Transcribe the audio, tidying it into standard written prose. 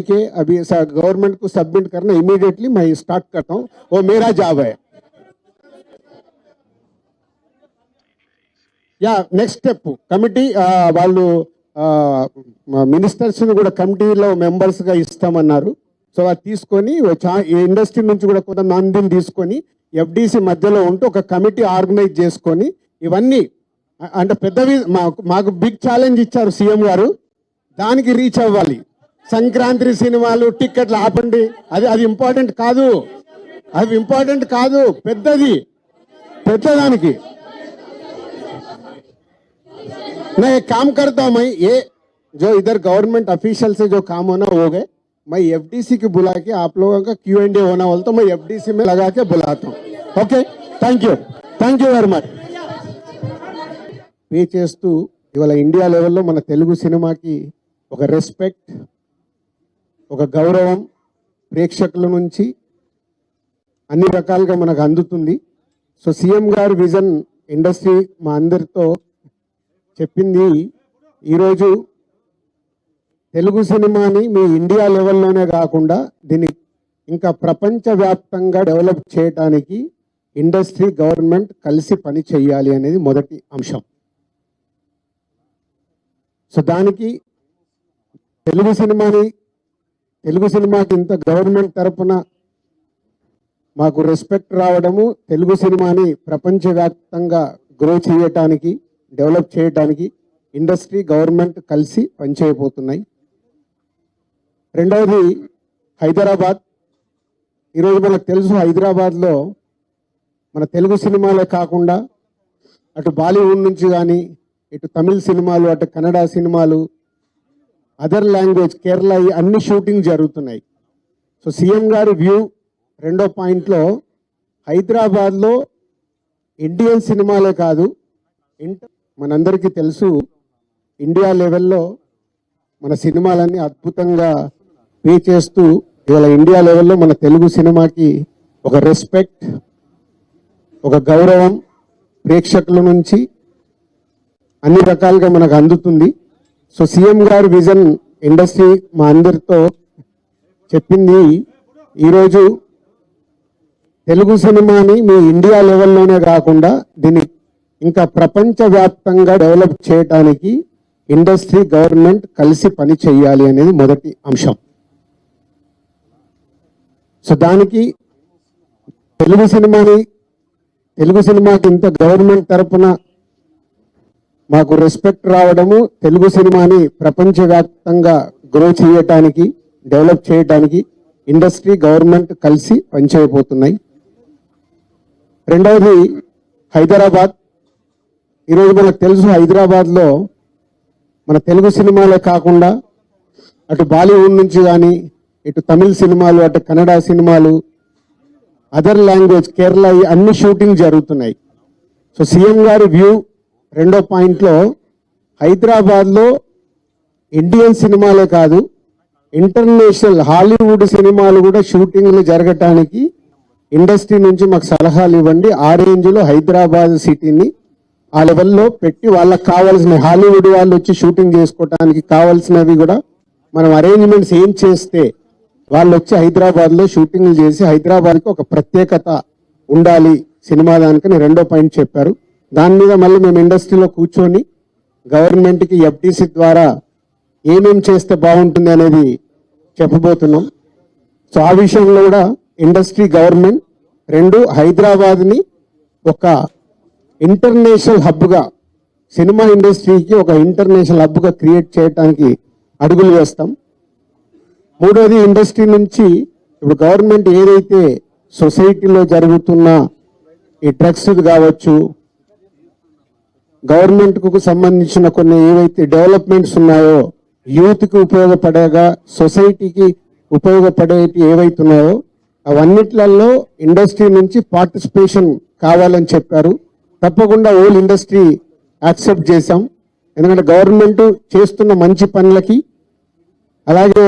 के अभी गवर्नमेंट को सबमिट करना इमीडिएटली मैं स्टार्ट करता हूँ, वो मेरा जॉब है। या నెక్స్ట్ స్టెప్ కమిటీ వాళ్ళు మినిస్టర్స్ ని కూడా కమిటీలో మెంబర్స్ గా ఇస్తామన్నారు. సో అది తీసుకొని ఇండస్ట్రీ నుంచి కూడా కొంతమందిని తీసుకొని ఎఫ్డిసి మధ్యలో ఉంటూ ఒక కమిటీ ఆర్గనైజ్ చేసుకొని ఇవన్నీ అంటే పెద్దవి మాకు బిగ్ ఛాలెంజ్ ఇచ్చారు సీఎం గారు, దానికి రీచ్ అవ్వాలి. సంక్రాంతి సినిమాలు టిక్కెట్లు ఆపండి, అది ఇంపార్టెంట్ కాదు, అది ఇంపార్టెంట్ కాదు, పెద్దదానికి मैं एक काम करता हूं, मैं ये जो इधर गवर्नमेंट ऑफिशियल से जो काम होना हो गए, मैं एफडीसी की बुला के आप लोगों का Q&A होना बोलता हूं, मैं एफडीसी में लगा के बुलाता हूं. Okay, thank you very much. Pay చేస్తూ ఇవాళ ఇండియా లెవెల్లో మన తెలుగు సినిమాకి ఒక రెస్పెక్ట్, ఒక గౌరవం ప్రేక్షకుల నుంచి అన్ని రకాలుగా మనకు అందుతుంది. సో సీఎం గారు విజన్ ఇండస్ట్రీ మా అందరితో చెప్పింది, ఈరోజు తెలుగు సినిమాని మీ ఇండియా లెవెల్లోనే కాకుండా దీన్ని ఇంకా ప్రపంచవ్యాప్తంగా డెవలప్ చేయడానికి ఇండస్ట్రీ గవర్నమెంట్ కలిసి పని చేయాలి అనేది మొదటి అంశం. సో దానికి తెలుగు సినిమాకి ఇంత గవర్నమెంట్ తరపున మాకు రెస్పెక్ట్ రావడము, తెలుగు సినిమాని ప్రపంచవ్యాప్తంగా గ్రో చేయటానికి, డెవలప్ చేయడానికి ఇండస్ట్రీ గవర్నమెంట్ కలిసి పనిచేయబోతున్నాయి. రెండవది హైదరాబాద్. ఈరోజు మనకు తెలుసు హైదరాబాద్లో మన తెలుగు సినిమాలే కాకుండా అటు బాలీవుడ్ నుంచి కానీ, ఇటు తమిళ్ సినిమాలు, అటు కన్నడ సినిమాలు, అదర్ లాంగ్వేజ్, కేరళ, అన్ని షూటింగ్ జరుగుతున్నాయి. సో సీఎం గారి వ్యూ రెండో పాయింట్లో హైదరాబాద్లో ఇండియన్ సినిమాలే కాదు, మనందరికీ తెలుసు ఇండియా లెవెల్లో మన సినిమాలన్నీ అద్భుతంగా పే చేస్తూ ఇవాళ ఇండియా లెవెల్లో మన తెలుగు సినిమాకి ఒక రెస్పెక్ట్, ఒక గౌరవం ప్రేక్షకుల నుంచి అన్ని రకాలుగా మనకు అందుతుంది. సో సీఎం గారు విజన్ ఇండస్ట్రీ మా అందరితో చెప్పింది, ఈరోజు తెలుగు సినిమాని మీ ఇండియా లెవెల్లోనే కాకుండా దీన్ని ఇంకా ప్రపంచవ్యాప్తంగా డెవలప్ చేయడానికి ఇండస్ట్రీ గవర్నమెంట్ కలిసి పని చేయాలి అనేది మొదటి అంశం. సో దానికి తెలుగు సినిమాకి ఇంత గవర్నమెంట్ తరపున మాకు రెస్పెక్ట్ రావడము, తెలుగు సినిమాని ప్రపంచవ్యాప్తంగా గ్రో చేయటానికి, డెవలప్ చేయడానికి ఇండస్ట్రీ గవర్నమెంట్ కలిసి పనిచేయబోతున్నాయి. రెండవది హైదరాబాద్. ఈరోజు మనకు తెలుసు హైదరాబాద్లో మన తెలుగు సినిమాలే కాకుండా అటు బాలీవుడ్ నుంచి కానీ, ఇటు తమిళ్ సినిమాలు, అటు కన్నడ సినిమాలు, అదర్ లాంగ్వేజ్, కేరళ, అన్ని షూటింగ్ జరుగుతున్నాయి. సో సీఎం గారి వ్యూ రెండో పాయింట్లో హైదరాబాద్లో ఇండియన్ సినిమాలే కాదు, ఇంటర్నేషనల్ హాలీవుడ్ సినిమాలు కూడా షూటింగ్లు జరగటానికి ఇండస్ట్రీ నుంచి మాకు సలహాలు ఇవ్వండి. ఆ రేంజ్లో హైదరాబాద్ సిటీని ఆ లెవెల్లో పెట్టి వాళ్ళకి కావాల్సిన హాలీవుడ్ వాళ్ళు వచ్చి షూటింగ్ చేసుకోవడానికి కావాల్సినవి కూడా మనం అరేంజ్మెంట్స్ ఏం చేస్తే వాళ్ళు వచ్చి హైదరాబాద్లో షూటింగ్లు చేసి హైదరాబాద్కి ఒక ప్రత్యేకత ఉండాలి సినిమా దానికని రెండో పాయింట్ చెప్పారు. దాని మీద మళ్ళీ మేము ఇండస్ట్రీలో కూర్చొని గవర్నమెంట్కి ఎఫ్టీసీ ద్వారా ఏమేం చేస్తే బాగుంటుంది అనేది చెప్పబోతున్నాం. సో ఆ విషయంలో కూడా ఇండస్ట్రీ గవర్నమెంట్ రెండు హైదరాబాద్ని ఒక ఇంటర్నేషనల్ హబ్గా, సినిమా ఇండస్ట్రీకి ఒక ఇంటర్నేషనల్ హబ్గా క్రియేట్ చేయడానికి అడుగులు వేస్తాం. మూడోది ఇండస్ట్రీ నుంచి ఇప్పుడు గవర్నమెంట్ ఏదైతే సొసైటీలో జరుగుతున్న ఈ డ్రగ్స్ కావచ్చు, గవర్నమెంట్కు సంబంధించిన కొన్ని ఏవైతే డెవలప్మెంట్స్ ఉన్నాయో, యూత్కి ఉపయోగపడేగా, సొసైటీకి ఉపయోగపడేవి ఏవైతున్నాయో అవన్నిట్లలో ఇండస్ట్రీ నుంచి పార్టిసిపేషన్ కావాలని చెప్పారు. తప్పకుండా ఓల్ ఇండస్ట్రీ యాక్సెప్ట్ చేశాం. ఎందుకంటే గవర్నమెంట్ చేస్తున్న మంచి పనులకి, అలాగే